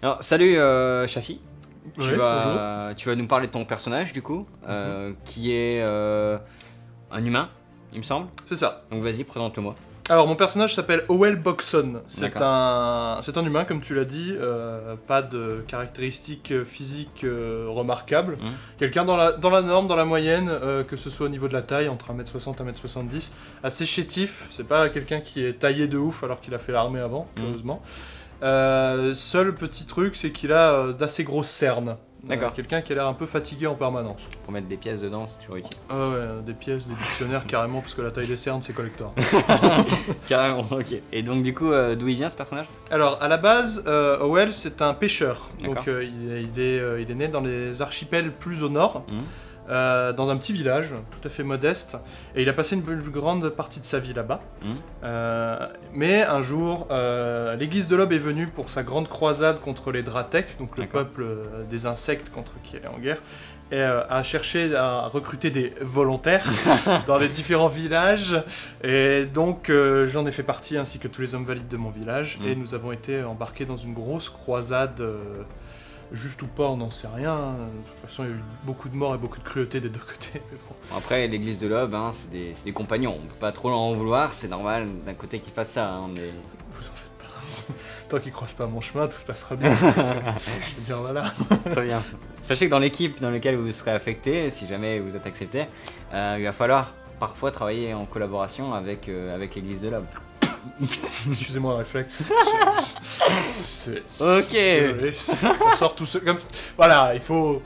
Alors, salut Shafi. Oui, bonjour. Tu vas nous parler de ton personnage du coup, qui est un humain, il me semble. C'est ça. Donc vas-y, présente-le-moi. Alors, mon personnage s'appelle Howell Boxon. C'est D'accord. un humain, comme tu l'as dit, pas de caractéristiques physiques remarquables. Quelqu'un dans la norme, dans la moyenne, que ce soit au niveau de la taille, entre 1m60 et 1m70. Assez chétif, c'est pas quelqu'un qui est taillé de ouf alors qu'il a fait l'armée avant, curieusement. Seul petit truc, c'est qu'il a d'assez grosses cernes. D'accord. Quelqu'un qui a l'air un peu fatigué en permanence. Pour mettre des pièces dedans, c'est toujours utile. Ah ouais, des pièces, des dictionnaires carrément, parce que la taille des cernes, c'est collector. Carrément, ok. Et donc du coup, d'où il vient ce personnage? Alors, à la base, Howell, c'est un pêcheur. D'accord. Donc, il est né dans les archipels plus au nord, dans un petit village, tout à fait modeste. Et il a passé une plus grande partie de sa vie là-bas. Mais un jour, l'église de l'Aube est venue pour sa grande croisade contre les Dratek, donc le D'accord. peuple des insectes contre qui elle est en guerre, et a cherché à recruter des volontaires dans les différents villages. Et donc, j'en ai fait partie, ainsi que tous les hommes valides de mon village. Et nous avons été embarqués dans une grosse croisade. Juste ou pas, on n'en sait rien. De toute façon, il y a eu beaucoup de morts et beaucoup de cruauté des deux côtés. Mais bon. Après, l'église de l'Aube, hein, c'est des compagnons. On peut pas trop leur en vouloir, c'est normal d'un côté qu'ils fassent ça. Hein, mais... Vous en faites pas. Tant qu'ils croisent pas mon chemin, tout se passera bien. Je veux dire, voilà. Très bien. Sachez que dans l'équipe dans laquelle vous serez affecté, si jamais vous êtes accepté, il va falloir parfois travailler en collaboration avec l'église de l'Aube. Excusez-moi, un réflexe. Ok. Désolé, ça sort tout seul comme ça. Voilà,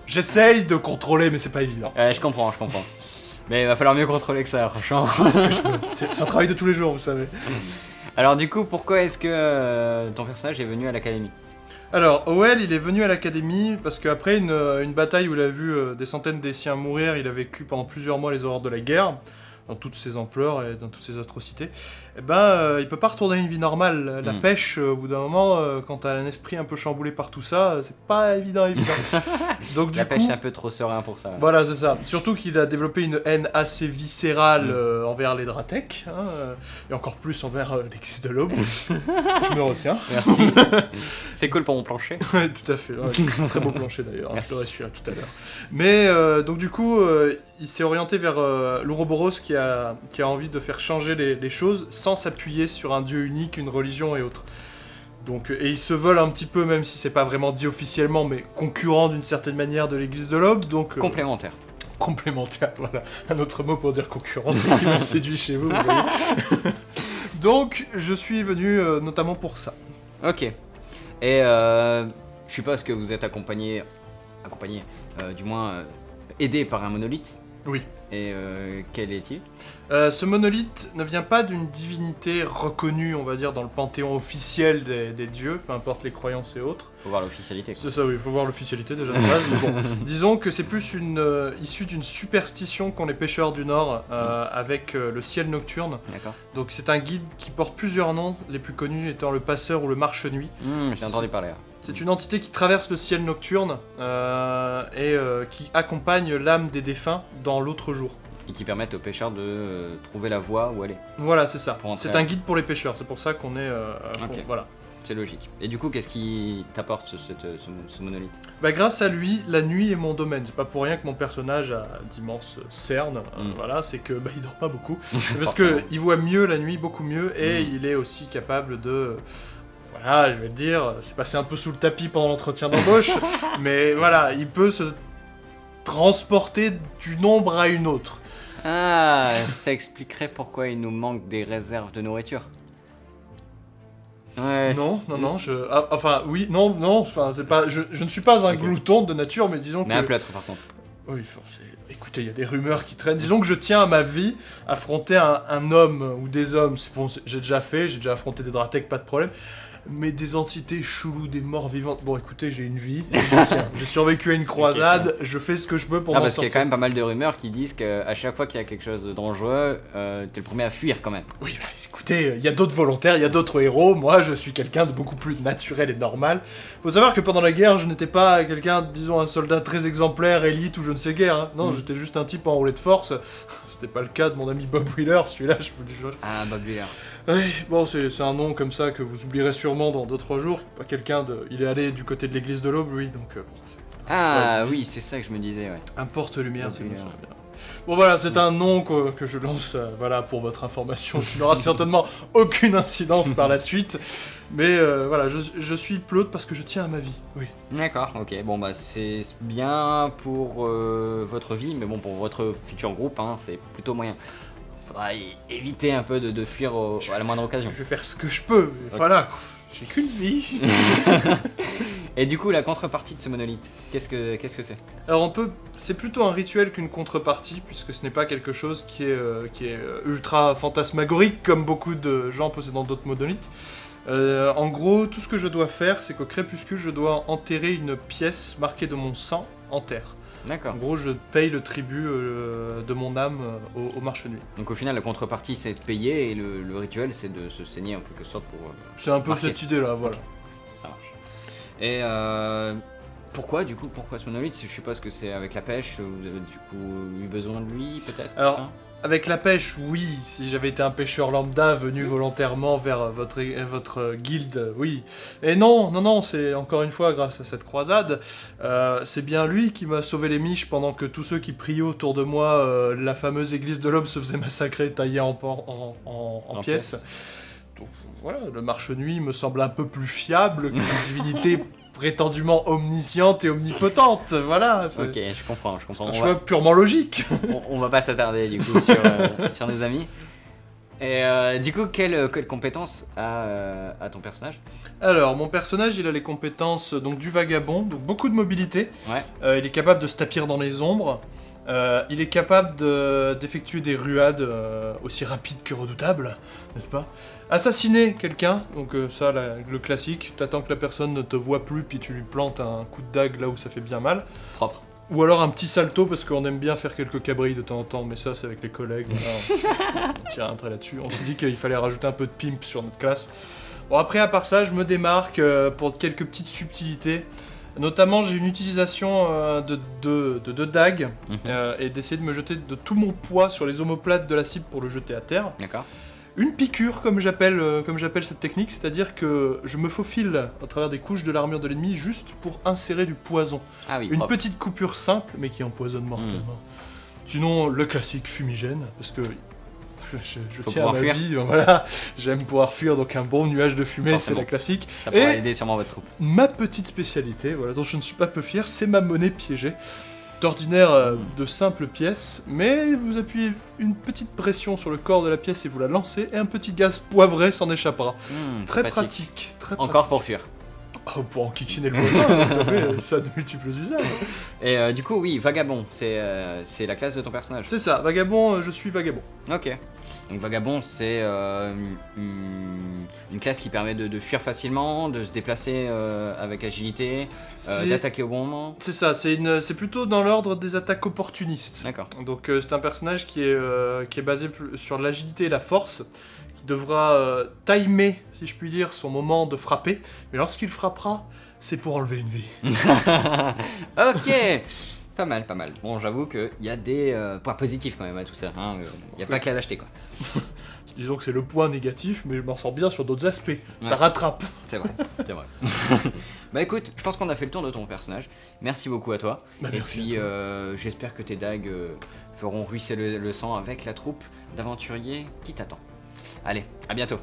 j'essaye de contrôler, mais c'est pas évident. Je comprends. Mais il va falloir mieux contrôler que ça, franchement. C'est un travail de tous les jours, vous savez. Alors du coup, pourquoi est-ce que ton personnage est venu à l'académie? Alors, Howell, il est venu à l'académie parce qu'après une bataille où il a vu des centaines des siens mourir, il a vécu pendant plusieurs mois les horreurs de la guerre, dans toutes ses ampleurs et dans toutes ses atrocités. Et il peut pas retourner à une vie normale. La pêche, au bout d'un moment, quand t'as un esprit un peu chamboulé par tout ça, c'est pas évident. Donc du La pêche coup, est un peu trop serein pour ça. voilà, c'est ça. Surtout qu'il a développé une haine assez viscérale envers les Dratek, et encore plus envers l'église de l'Aube. Je me retiens. Merci. C'est cool pour mon plancher. Ouais, tout à fait. Ouais, très beau plancher d'ailleurs. Je l'aurais su tout à l'heure. Mais donc du coup, il s'est orienté vers l'Ouroboros qui a envie de faire changer les choses sans s'appuyer sur un dieu unique, une religion et autres. Donc, et il se vole un petit peu, même si c'est pas vraiment dit officiellement, mais concurrent d'une certaine manière de l'église de l'Aube. Donc Complémentaire. complémentaire, voilà. Un autre mot pour dire concurrent, c'est ce qui m'a séduit chez vous, vous voyez. Donc je suis venu notamment pour ça. Ok. Et je suppose que vous êtes accompagné, du moins aidé par un monolithe. Oui. Et quel est-il? Ce monolithe ne vient pas d'une divinité reconnue, on va dire, dans le panthéon officiel des dieux, peu importe les croyances et autres. Faut voir l'officialité. C'est ça, oui, il faut voir l'officialité déjà de base, mais bon. Disons que c'est plus issu d'une superstition qu'ont les pêcheurs du Nord avec le ciel nocturne. D'accord. Donc c'est un guide qui porte plusieurs noms, les plus connus étant le passeur ou le marche-nuit. J'ai entendu parler. C'est une entité qui traverse le ciel nocturne et qui accompagne l'âme des défunts dans l'autre jour. Et qui permettent aux pêcheurs de trouver la voie où aller. Voilà, c'est ça. Pour entrer C'est un guide pour les pêcheurs, c'est pour ça qu'on est... Ok. Voilà. C'est logique. Et du coup, qu'est-ce qui t'apporte ce monolithe? Grâce à lui, la nuit est mon domaine. C'est pas pour rien que mon personnage a d'immenses cernes. Voilà, c'est que il dort pas beaucoup. Parce que il voit mieux la nuit, beaucoup mieux, et il est aussi capable de... Voilà, je vais te dire, c'est passé un peu sous le tapis pendant l'entretien d'embauche, mais voilà, il peut se transporter d'une ombre à une autre. Ah, ça expliquerait pourquoi il nous manque des réserves de nourriture. Ouais. Non, c'est pas, je ne suis pas un glouton de nature, mais disons Mais que... un plâtre par contre. Oui, écoutez, il y a des rumeurs qui traînent. Disons que je tiens à ma vie affronter un homme ou des hommes. C'est bon, j'ai déjà affronté des Dratek, pas de problème. Mais des entités cheloues, des morts vivantes. Bon, écoutez, j'ai une vie, je tiens. J'ai survécu à une croisade, je fais ce que je peux pour m'en Parce qu'il y a sortir. quand même pas mal de rumeurs qui disent qu'à chaque fois qu'il y a quelque chose de dangereux, t'es le premier à fuir quand même. Oui, écoutez, il y a d'autres volontaires, il y a d'autres héros. Moi, je suis quelqu'un de beaucoup plus naturel et normal. Faut savoir que pendant la guerre, je n'étais pas quelqu'un, disons, un soldat très exemplaire, élite, ou je ne c'est guère. Hein. Non, j'étais juste un type enrôlé de force. C'était pas le cas de mon ami Bob Wheeler, celui-là, je vous le jure. Ah, Bob Wheeler. Oui, bon, c'est un nom comme ça que vous oublierez sûrement dans 2-3 jours. Pas quelqu'un de... Il est allé du côté de l'église de l'Aube, lui, donc... Ah oui, c'est ça que je me disais, ouais. Un porte-lumière, Bob c'est bon, Wheeler. ça va bien. Bon voilà, c'est un nom que je lance voilà, pour votre information, qui n'aura certainement aucune incidence par la suite. Mais voilà, je suis Pleutre parce que je tiens à ma vie, oui. D'accord, ok. Bon, bah, c'est bien pour votre vie, mais bon, pour votre futur groupe, hein, c'est plutôt moyen. Faudra éviter un peu de fuir à la moindre occasion. Je vais faire ce que je peux, mais voilà, j'ai qu'une vie. Et du coup, la contrepartie de ce monolithe, qu'est-ce que c'est? Alors c'est plutôt un rituel qu'une contrepartie, puisque ce n'est pas quelque chose qui est ultra fantasmagorique, comme beaucoup de gens possédant d'autres monolithes. En gros, tout ce que je dois faire, c'est qu'au crépuscule, je dois enterrer une pièce marquée de mon sang en terre. D'accord. En gros, je paye le tribut de mon âme au marche-nuit. Donc au final, la contrepartie, c'est de payer, et le rituel, c'est de se saigner en quelque sorte pour... C'est un peu marquer. cette idée-là, voilà. Ok, ça marche. Et pourquoi ce monolithe? Je suppose que c'est avec la pêche, vous avez du coup eu besoin de lui, peut-être? Alors, hein avec la pêche, oui. Si j'avais été un pêcheur lambda venu volontairement vers votre guilde, oui. Et non, c'est encore une fois grâce à cette croisade. C'est bien lui qui m'a sauvé les miches pendant que tous ceux qui priaient autour de moi, la fameuse église de l'homme se faisait massacrer, taillée en pièces. Donc voilà, le marche-nuit me semble un peu plus fiable qu'une divinité prétendument omnisciente et omnipotente, voilà. Ok, je comprends. C'est un choix purement logique. On va pas s'attarder du coup sur nos amis. Et du coup, quelle compétence a ton personnage? Alors, mon personnage, il a les compétences donc, du vagabond, donc beaucoup de mobilité. Ouais. Il est capable de se tapir dans les ombres. Il est capable d'effectuer des ruades aussi rapides que redoutables, n'est-ce pas? Assassiner quelqu'un, donc ça, le classique. T'attends que la personne ne te voit plus, puis tu lui plantes un coup de dague là où ça fait bien mal. Propre. Ou alors un petit salto, parce qu'on aime bien faire quelques cabrilles de temps en temps, mais ça, c'est avec les collègues. Voilà, on tire un trait là-dessus. On se dit qu'il fallait rajouter un peu de pimp sur notre classe. Bon, après, à part ça, je me démarque pour quelques petites subtilités. Notamment, j'ai une utilisation de dagues et d'essayer de me jeter de tout mon poids sur les omoplates de la cible pour le jeter à terre. D'accord. Une piqûre, comme j'appelle cette technique, c'est-à-dire que je me faufile à travers des couches de l'armure de l'ennemi juste pour insérer du poison. Ah oui, Une propre. petite coupure simple, mais qui empoisonne mortellement. Sinon, le classique fumigène, parce que je tiens à ma fuir. vie, voilà, j'aime pouvoir fuir, donc un bon nuage de fumée, Forcément. c'est la classique. Ça pourra Et aider sûrement votre troupe. ma petite spécialité, voilà, dont je ne suis pas peu fier, c'est ma monnaie piégée. D'ordinaire de simples pièces, mais vous appuyez une petite pression sur le corps de la pièce et vous la lancez, et un petit gaz poivré s'en échappera. Très pratique, très pratique. Encore pour fuir. Oh, pour enquiquiner le voisin, ça fait ça de multiples usages. Et du coup, oui, vagabond, c'est la classe de ton personnage. C'est ça, vagabond, je suis vagabond. Ok. Donc vagabond, c'est une classe qui permet de fuir facilement, de se déplacer avec agilité, d'attaquer au bon moment. C'est ça, c'est plutôt dans l'ordre des attaques opportunistes. D'accord. Donc c'est un personnage qui est basé sur l'agilité et la force, qui devra timer, si je puis dire, son moment de frapper. Mais lorsqu'il frappera, c'est pour enlever une vie. Ok. Pas mal. Bon, j'avoue qu'il y a des points positifs quand même à tout ça. Hein. Il n'y a pas qu'à l'acheter, quoi. Disons que c'est le point négatif, mais je m'en sors bien sur d'autres aspects. Ouais. Ça rattrape. C'est vrai. Bah écoute, je pense qu'on a fait le tour de ton personnage. Merci beaucoup à toi. Bah, Et merci puis, à toi. j'espère que tes dagues feront ruisseler le sang avec la troupe d'aventuriers qui t'attend. Allez, à bientôt.